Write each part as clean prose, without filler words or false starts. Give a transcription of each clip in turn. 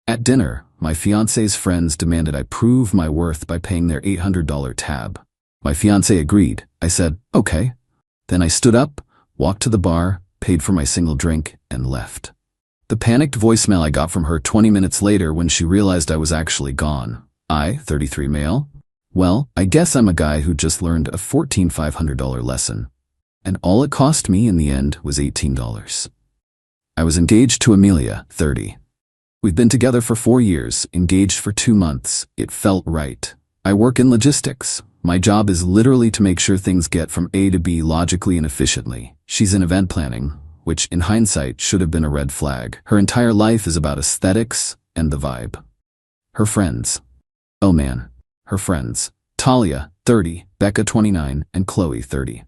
At dinner, my fiancé's friends demanded I prove my worth by paying their $800 tab. My fiancé agreed. I said, okay. Then I stood up, walked to the bar, paid for my single drink, and left. The panicked voicemail I got from her 20 minutes later when she realized I was actually gone. 33 male? Well, I guess I'm a guy who just learned a $14,500 lesson. And all it cost me in the end was $18. I was engaged to Amelia, 30. We've been together for 4 years, engaged for 2 months. It felt right. I work in logistics. My job is literally to make sure things get from A to B logically and efficiently. She's in event planning, which in hindsight should have been a red flag. Her entire life is about aesthetics and the vibe. Her friends. Oh man. Her friends. Talia, 30, Becca, 29, and Chloe, 30.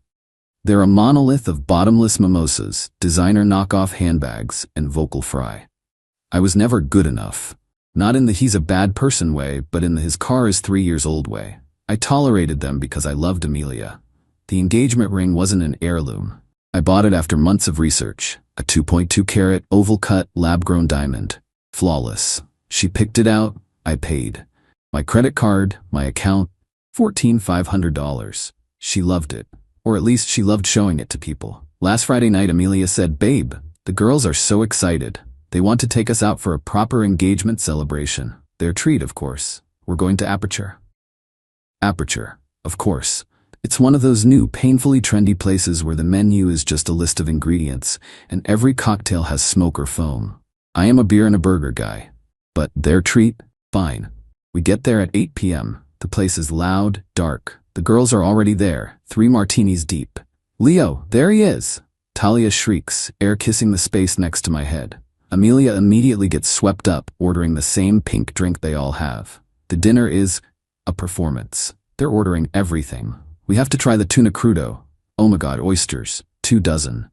They're a monolith of bottomless mimosas, designer knockoff handbags, and vocal fry. I was never good enough. Not in the he's a bad person way, but in the his car is 3 years old way. I tolerated them because I loved Amelia. The engagement ring wasn't an heirloom. I bought it after months of research. A 2.2-carat, oval-cut, lab-grown diamond. Flawless. She picked it out. I paid. My credit card, my account, $14,500. She loved it. Or at least she loved showing it to people. Last Friday night, Amelia said, "Babe, the girls are so excited. They want to take us out for a proper engagement celebration. Their treat, of course. We're going to Aperture." Aperture, of course. It's one of those new, painfully trendy places where the menu is just a list of ingredients, and every cocktail has smoke or foam. I am a beer and a burger guy. But their treat? Fine. We get there at 8 p.m. The place is loud, dark. The girls are already there, 3 martinis deep. "Leo, there he is!" Talia shrieks, air kissing the space next to my head. Amelia immediately gets swept up, ordering the same pink drink they all have. The dinner is a performance. They're ordering everything. We have to try the tuna crudo. Oh my god, oysters. 2 dozen.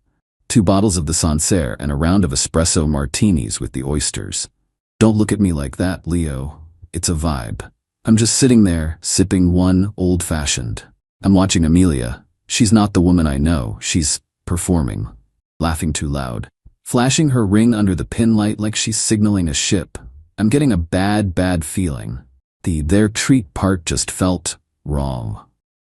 2 bottles of the Sancerre and a round of espresso martinis with the oysters. Don't look at me like that, Leo. It's a vibe. I'm just sitting there, sipping one old-fashioned. I'm watching Amelia. She's not the woman I know. She's performing. Laughing too loud. Flashing her ring under the pin light like she's signaling a ship. I'm getting a bad feeling. Their treat part just felt wrong.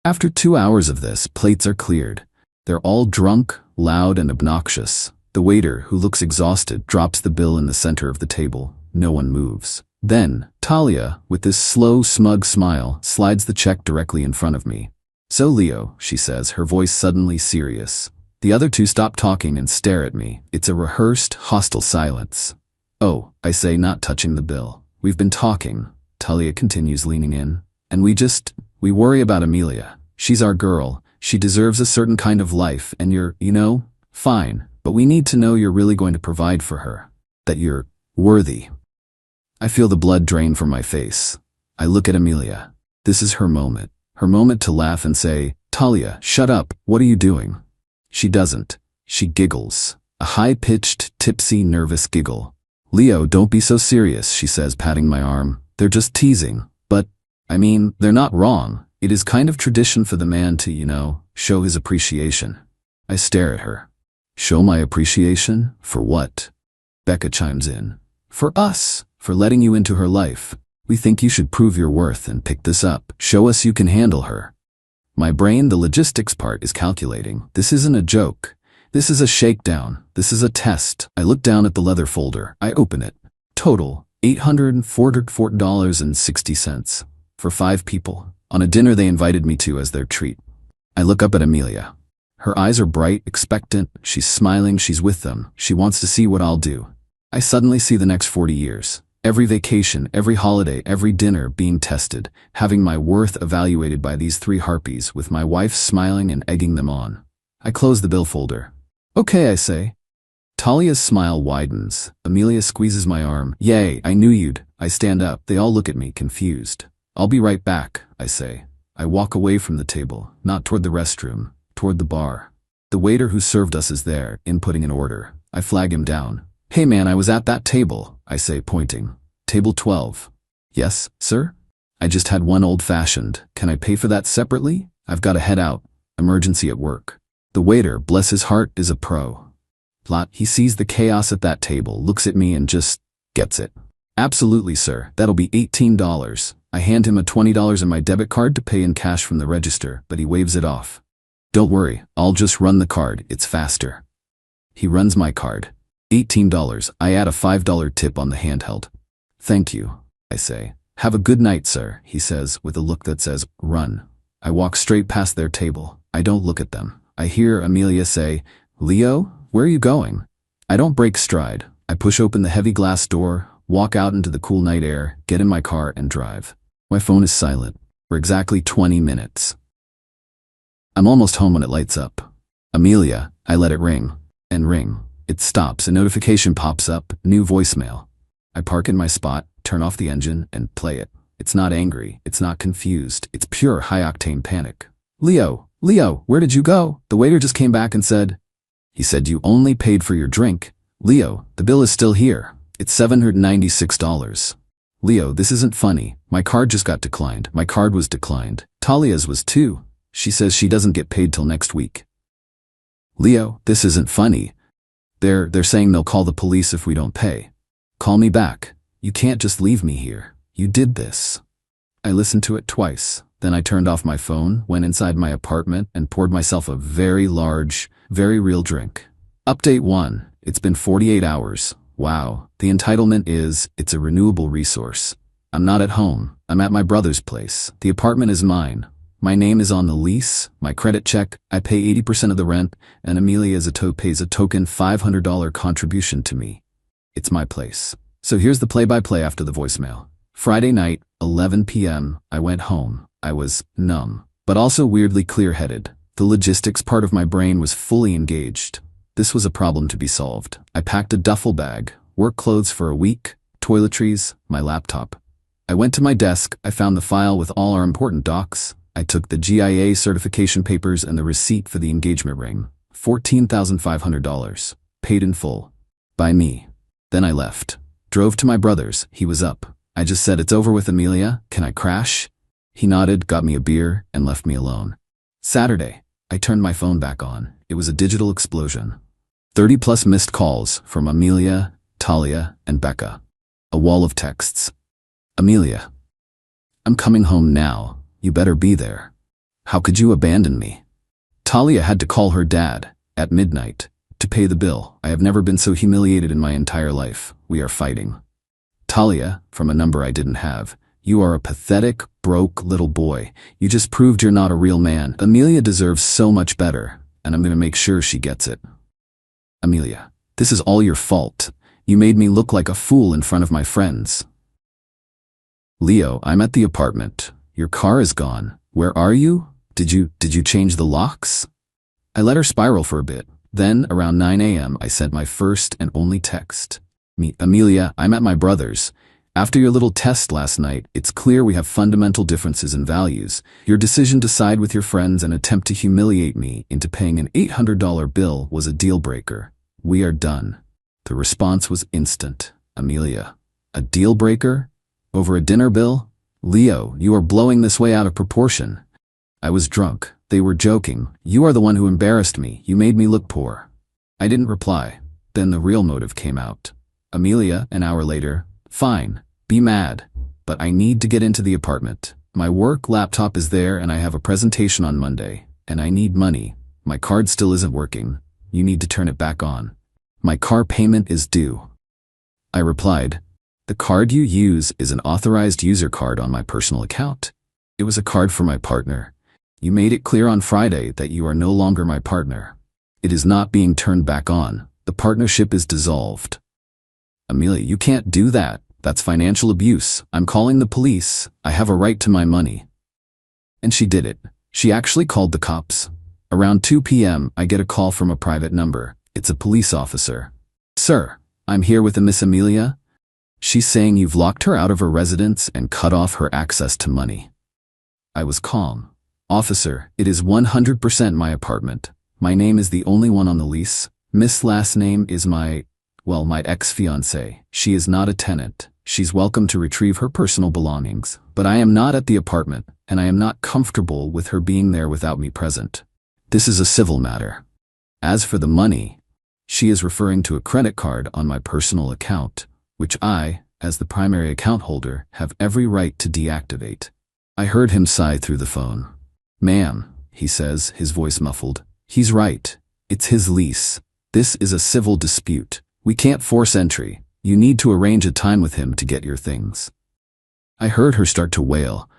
After 2 hours of this, plates are cleared. They're all drunk, loud, and obnoxious. The waiter, who looks exhausted, drops the bill in the center of the table. No one moves. Then, Talia, with this slow, smug smile, slides the check directly in front of me. "So, Leo," she says, her voice suddenly serious. The other 2 stop talking and stare at me. It's a rehearsed, hostile silence. "Oh," I say, not touching the bill. "We've been talking," Talia continues, leaning in. "And we worry about Amelia. She's our girl. She deserves a certain kind of life, and you're, fine. But we need to know you're really going to provide for her. That you're worthy." I feel the blood drain from my face. I look at Amelia. This is her moment. Her moment to laugh and say, "Talia, shut up. What are you doing?" She doesn't. She giggles. A high-pitched, tipsy, nervous giggle. "Leo, don't be so serious," she says, patting my arm. "They're just teasing. But, they're not wrong. It is kind of tradition for the man to, show his appreciation." I stare at her. "Show my appreciation? For what?" Becca chimes in. "For us. For letting you into her life. We think you should prove your worth and pick this up. Show us you can handle her." My brain, the logistics part, is calculating. This isn't a joke. This is a shakedown. This is a test. I look down at the leather folder. I open it. Total, $844.60. For 5 people. On a dinner they invited me to as their treat. I look up at Amelia. Her eyes are bright, expectant. She's smiling. She's with them. She wants to see what I'll do. I suddenly see the next 40 years. Every vacation, every holiday, every dinner being tested, having my worth evaluated by these 3 harpies, with my wife smiling and egging them on. I close the bill folder. "Okay," I say. Talia's smile widens. Amelia squeezes my arm. "Yay, I knew you'd." I stand up. They all look at me, confused. "I'll be right back," I say. I walk away from the table, not toward the restroom, toward the bar. The waiter who served us is there, inputting an order. I flag him down. "Hey man, I was at that table," I say, pointing. "Table 12. "Yes, sir?" "I just had one old-fashioned. Can I pay for that separately? I've got to head out. Emergency at work." The waiter, bless his heart, is a pro. He sees the chaos at that table, looks at me and just gets it. Absolutely, sir. That'll be $18. I hand him a $20 in my debit card to pay in cash from the register, but he waves it off. Don't worry, I'll just run the card, it's faster. He runs my card. $18. I add a $5 tip on the handheld. Thank you, I say. Have a good night, sir, he says with a look that says, run. I walk straight past their table. I don't look at them. I hear Amelia say, Leo, where are you going? I don't break stride. I push open the heavy glass door, walk out into the cool night air, get in my car, and drive. My phone is silent for exactly 20 minutes. I'm almost home when it lights up. Amelia, I let it ring and ring. It stops, a notification pops up, new voicemail. I park in my spot, turn off the engine, and play it. It's not angry, it's not confused, it's pure high-octane panic. Leo, where did you go? The waiter just came back and said, he said you only paid for your drink. Leo, the bill is still here. It's $796. Leo, this isn't funny. My card just got declined. My card was declined. Talia's was too. She says she doesn't get paid till next week. Leo, this isn't funny. They're saying they'll call the police if we don't pay. Call me back. You can't just leave me here. You did this. I listened to it twice. Then I turned off my phone, went inside my apartment, and poured myself a very large, very real drink. Update 1. It's been 48 hours. Wow. The entitlement is, it's a renewable resource. I'm not at home. I'm at my brother's place. The apartment is mine. My name is on the lease, my credit check, I pay 80% of the rent, and Amelia pays a token $500 contribution to me. It's my place. So here's the play-by-play after the voicemail. Friday night, 11 p.m., I went home. I was numb, but also weirdly clear-headed. The logistics part of my brain was fully engaged. This was a problem to be solved. I packed a duffel bag, work clothes for a week, toiletries, my laptop. I went to my desk, I found the file with all our important docs. I took the GIA certification papers and the receipt for the engagement ring. $14,500. Paid in full. By me. Then I left. Drove to my brother's. He was up. I just said, it's over with, Amelia. Can I crash? He nodded, got me a beer, and left me alone. Saturday. I turned my phone back on. It was a digital explosion. 30+ missed calls from Amelia, Talia, and Becca. A wall of texts. Amelia. I'm coming home now. You better be there. How could you abandon me? Talia had to call her dad, at midnight, to pay the bill. I have never been so humiliated in my entire life. We are fighting. Talia, from a number I didn't have. You are a pathetic, broke little boy. You just proved you're not a real man. Amelia deserves so much better, and I'm going to make sure she gets it. Amelia, this is all your fault. You made me look like a fool in front of my friends. Leo, I'm at the apartment. Your car is gone. Where are you? Did you change the locks? I let her spiral for a bit. Then, around 9 a.m., I sent my first and only text. Amelia, I'm at my brother's. After your little test last night, it's clear we have fundamental differences in values. Your decision to side with your friends and attempt to humiliate me into paying an $800 bill was a deal breaker. We are done. The response was instant. Amelia, a deal breaker? Over a dinner bill? Leo, you are blowing this way out of proportion. I was drunk. They were joking. You are the one who embarrassed me. You made me look poor. I didn't reply. Then the real motive came out. Amelia, an hour later, fine, be mad, but I need to get into the apartment. My work laptop is there and I have a presentation on Monday, and I need money. My card still isn't working. You need to turn it back on. My car payment is due. I replied, the card you use is an authorized user card on my personal account. It was a card for my partner. You made it clear on Friday that you are no longer my partner. It is not being turned back on. The partnership is dissolved. Amelia, you can't do that. That's financial abuse. I'm calling the police. I have a right to my money. And she did it. She actually called the cops. Around 2 p.m., I get a call from a private number. It's a police officer. Sir, I'm here with a Miss Amelia. She's saying you've locked her out of her residence and cut off her access to money. I was calm. Officer, it is 100% my apartment. My name is the only one on the lease. Miss last name is my ex-fiancée. She is not a tenant. She's welcome to retrieve her personal belongings. But I am not at the apartment, and I am not comfortable with her being there without me present. This is a civil matter. As for the money, she is referring to a credit card on my personal account, which I, as the primary account holder, have every right to deactivate. I heard him sigh through the phone. Ma'am, he says, his voice muffled. He's right. It's his lease. This is a civil dispute. We can't force entry. You need to arrange a time with him to get your things. I heard her start to wail.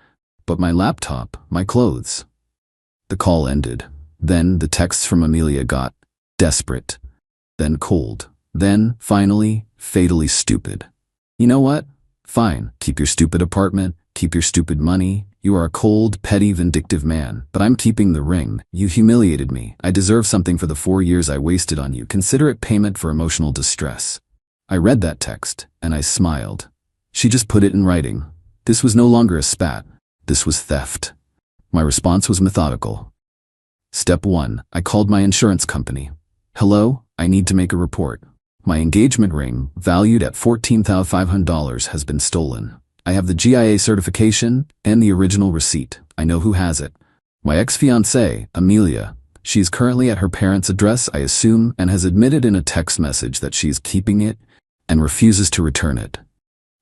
But my laptop, my clothes. The call ended. Then the texts from Amelia got desperate. Then cold. Then, finally, fatally stupid. You know what? Fine. Keep your stupid apartment. Keep your stupid money. You are a cold, petty, vindictive man. But I'm keeping the ring. You humiliated me. I deserve something for the 4 years I wasted on you. Consider it payment for emotional distress. I read that text, and I smiled. She just put it in writing. This was no longer a spat. This was theft. My response was methodical. Step 1. I called my insurance company. Hello, I need to make a report. My engagement ring, valued at $14,500, has been stolen. I have the GIA certification and the original receipt. I know who has it. My ex-fiancée, Amelia. She is currently at her parents' address, I assume, and has admitted in a text message that she is keeping it and refuses to return it.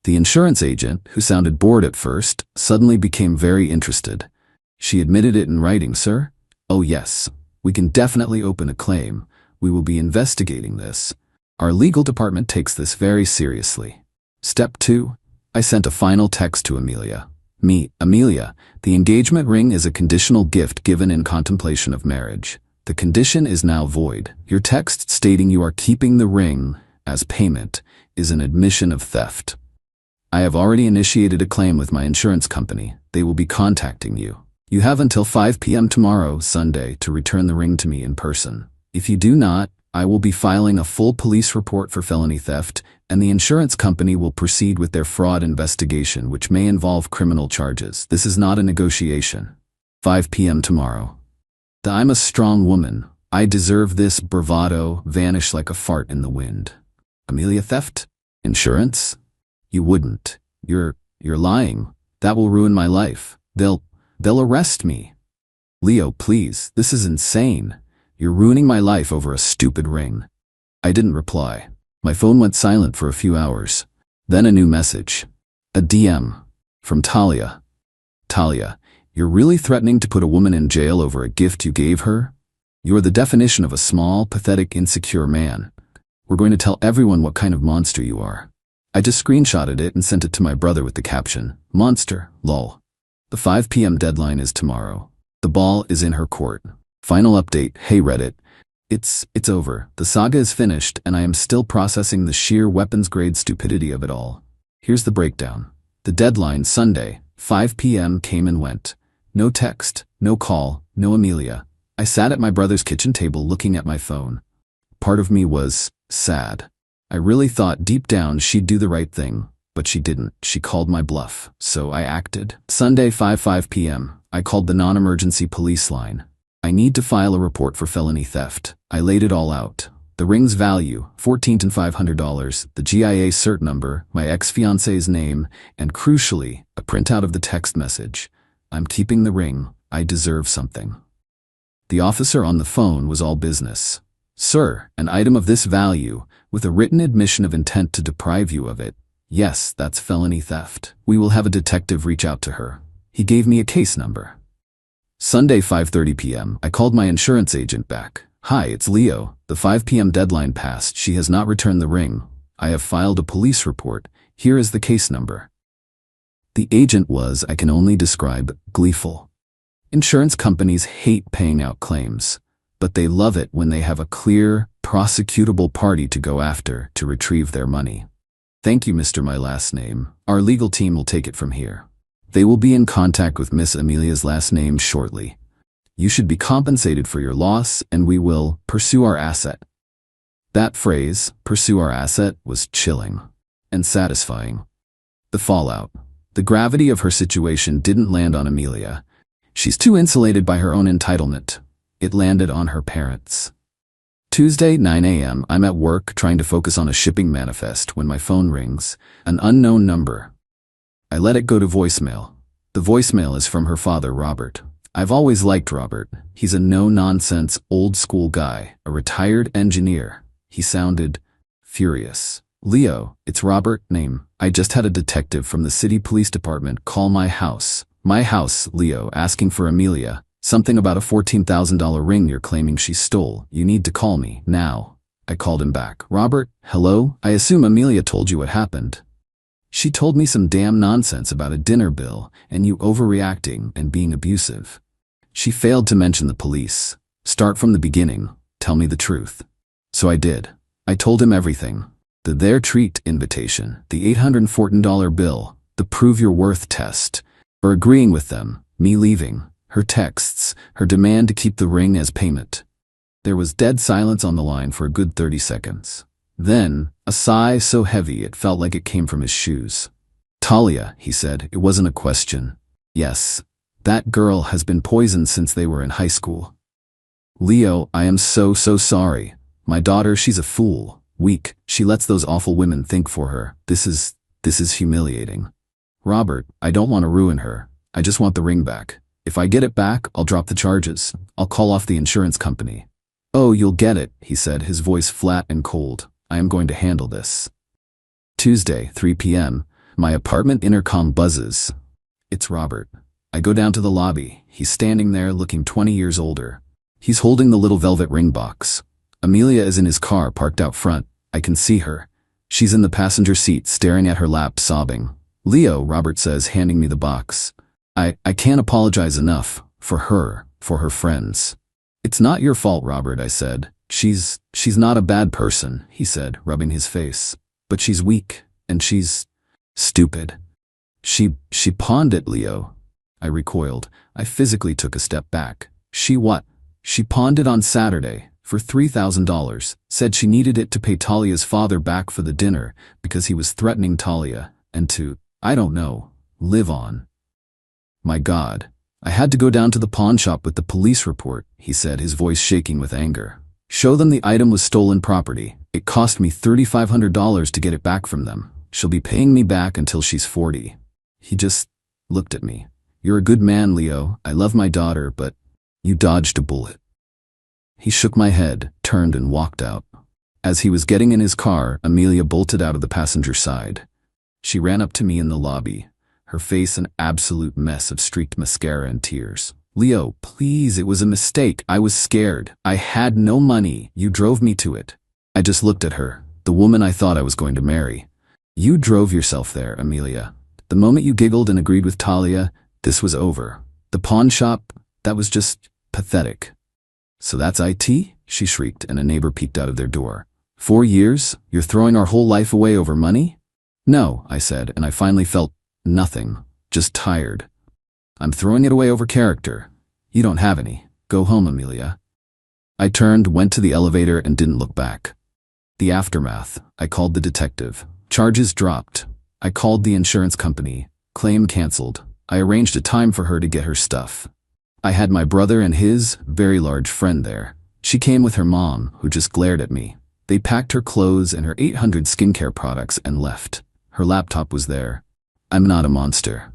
The insurance agent, who sounded bored at first, suddenly became very interested. She admitted it in writing, sir? Oh yes. We can definitely open a claim. We will be investigating this. Our legal department takes this very seriously. Step 2. I sent a final text to Amelia. Amelia, the engagement ring is a conditional gift given in contemplation of marriage. The condition is now void. Your text stating you are keeping the ring as payment is an admission of theft. I have already initiated a claim with my insurance company. They will be contacting you. You have until 5 p.m. tomorrow, Sunday, to return the ring to me in person. If you do not, I will be filing a full police report for felony theft, and the insurance company will proceed with their fraud investigation, which may involve criminal charges. This is not a negotiation. 5 p.m. tomorrow. I'm a strong woman. I deserve this. Bravado vanish like a fart in the wind. Amelia, theft? Insurance? You wouldn't. You're lying. That will ruin my life. They'll arrest me. Leo, please, this is insane. You're ruining my life over a stupid ring. I didn't reply. My phone went silent for a few hours. Then a new message. A DM. From Talia. Talia, you're really threatening to put a woman in jail over a gift you gave her? You're the definition of a small, pathetic, insecure man. We're going to tell everyone what kind of monster you are. I just screenshotted it and sent it to my brother with the caption, Monster, lol. The 5 p.m. deadline is tomorrow. The ball is in her court. Final update, hey Reddit. It's over. The saga is finished, and I am still processing the sheer weapons-grade stupidity of it all. Here's the breakdown. The deadline, Sunday, 5 p.m. came and went. No text, no call, no Amelia. I sat at my brother's kitchen table looking at my phone. Part of me was sad. I really thought deep down she'd do the right thing, but she didn't. She called my bluff, so I acted. Sunday, 5 p.m. I called the non-emergency police line. I need to file a report for felony theft. I laid it all out. The ring's value, $14,500, the GIA cert number, my ex-fiancée's name, and crucially, a printout of the text message. I'm keeping the ring. I deserve something. The officer on the phone was all business. Sir, an item of this value, with a written admission of intent to deprive you of it. Yes, that's felony theft. We will have a detective reach out to her. He gave me a case number. Sunday, 5:30 p.m. I called my insurance agent back. Hi, it's Leo. The 5 p.m. deadline passed. She has not returned the ring. I have filed a police report. Here is the case number. The agent was, I can only describe, gleeful. Insurance companies hate paying out claims, but they love it when they have a clear, prosecutable party to go after to retrieve their money. Thank you, Mr. My last name. Our legal team will take it from here. They will be in contact with Miss Amelia's last name shortly. You should be compensated for your loss, and we will pursue our asset. That phrase, pursue our asset, was chilling and satisfying. The fallout. The gravity of her situation didn't land on Amelia. She's too insulated by her own entitlement. It landed on her parents. Tuesday, 9 a.m. I'm at work trying to focus on a shipping manifest when my phone rings. An unknown number. I let it go to voicemail. The voicemail is from her father, Robert. I've always liked Robert. He's a no-nonsense, old-school guy, a retired engineer. He sounded furious. Leo, it's Robert, name. I just had a detective from the city police department call my house. My house, Leo, asking for Amelia. Something about a $14,000 ring you're claiming she stole. You need to call me, now. I called him back. Robert, hello? I assume Amelia told you what happened. She told me some damn nonsense about a dinner bill and you overreacting and being abusive. She failed to mention the police. Start from the beginning. Tell me the truth. So I did. I told him everything. The Their Treat invitation, the $814 bill, the Prove Your Worth test, her agreeing with them, me leaving, her texts, her demand to keep the ring as payment. There was dead silence on the line for a good 30 seconds. Then, a sigh so heavy it felt like it came from his shoes. Talia, he said, it wasn't a question. Yes, that girl has been poisoned since they were in high school. Leo, I am so sorry. My daughter, she's a fool, weak, she lets those awful women think for her. This is humiliating. Robert, I don't want to ruin her. I just want the ring back. If I get it back, I'll drop the charges. I'll call off the insurance company. Oh, you'll get it, he said, his voice flat and cold. I am going to handle this. Tuesday, 3 p.m. My apartment intercom buzzes. It's Robert. I go down to the lobby. He's standing there looking 20 years older. He's holding the little velvet ring box. Amelia is in his car parked out front. I can see her. She's in the passenger seat staring at her lap sobbing. Leo, Robert says, handing me the box. I can't apologize enough. For her friends. It's not your fault, Robert, I said. She's not a bad person, he said, rubbing his face. But she's weak, and she's stupid. She pawned it, Leo. I recoiled. I physically took a step back. She what? She pawned it on Saturday for $3,000, said she needed it to pay Talia's father back for the dinner because he was threatening Talia and to, I don't know, live on. My God. I had to go down to the pawn shop with the police report, he said, his voice shaking with anger. Show them the item was stolen property. It cost me $3,500 to get it back from them. She'll be paying me back until she's 40. He just looked at me. You're a good man, Leo. I love my daughter, but you dodged a bullet. He shook my head, turned and walked out. As he was getting in his car, Amelia bolted out of the passenger side. She ran up to me in the lobby, her face an absolute mess of streaked mascara and tears. Leo, please, it was a mistake. I was scared. I had no money. You drove me to it. I just looked at her, the woman I thought I was going to marry. You drove yourself there, Amelia. The moment you giggled and agreed with Talia, this was over. The pawn shop, that was just pathetic. So that's IT? She shrieked, and a neighbor peeked out of their door. 4 years? You're throwing our whole life away over money? No, I said, and I finally felt nothing, just tired. I'm throwing it away over character. You don't have any. Go home, Amelia. I turned, went to the elevator, and didn't look back. The aftermath. I called the detective. Charges dropped. I called the insurance company. Claim canceled. I arranged a time for her to get her stuff. I had my brother and his very large friend there. She came with her mom, who just glared at me. They packed her clothes and her 800 skincare products and left. Her laptop was there. I'm not a monster.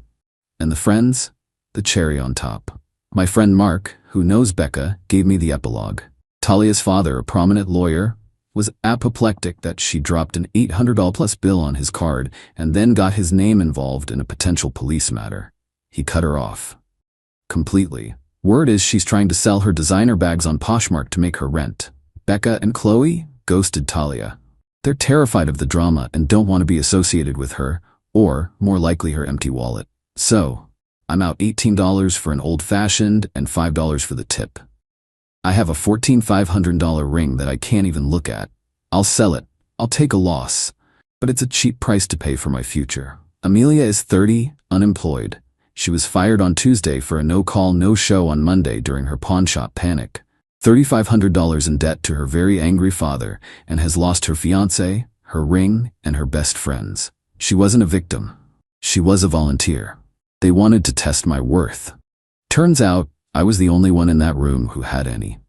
And the friends? The cherry on top. My friend Mark, who knows Becca, gave me the epilogue. Talia's father, a prominent lawyer, was apoplectic that she dropped an $800+ bill on his card and then got his name involved in a potential police matter. He cut her off. Completely. Word is she's trying to sell her designer bags on Poshmark to make her rent. Becca and Chloe ghosted Talia. They're terrified of the drama and don't want to be associated with her, or, more likely, her empty wallet. So, I'm out $18 for an old-fashioned and $5 for the tip. I have a $14,500 ring that I can't even look at. I'll sell it. I'll take a loss. But it's a cheap price to pay for my future. Amelia is 30, unemployed. She was fired on Tuesday for a no-call, no-show on Monday during her pawnshop panic. $3,500 in debt to her very angry father, and has lost her fiancé, her ring, and her best friends. She wasn't a victim. She was a volunteer. They wanted to test my worth. Turns out, I was the only one in that room who had any.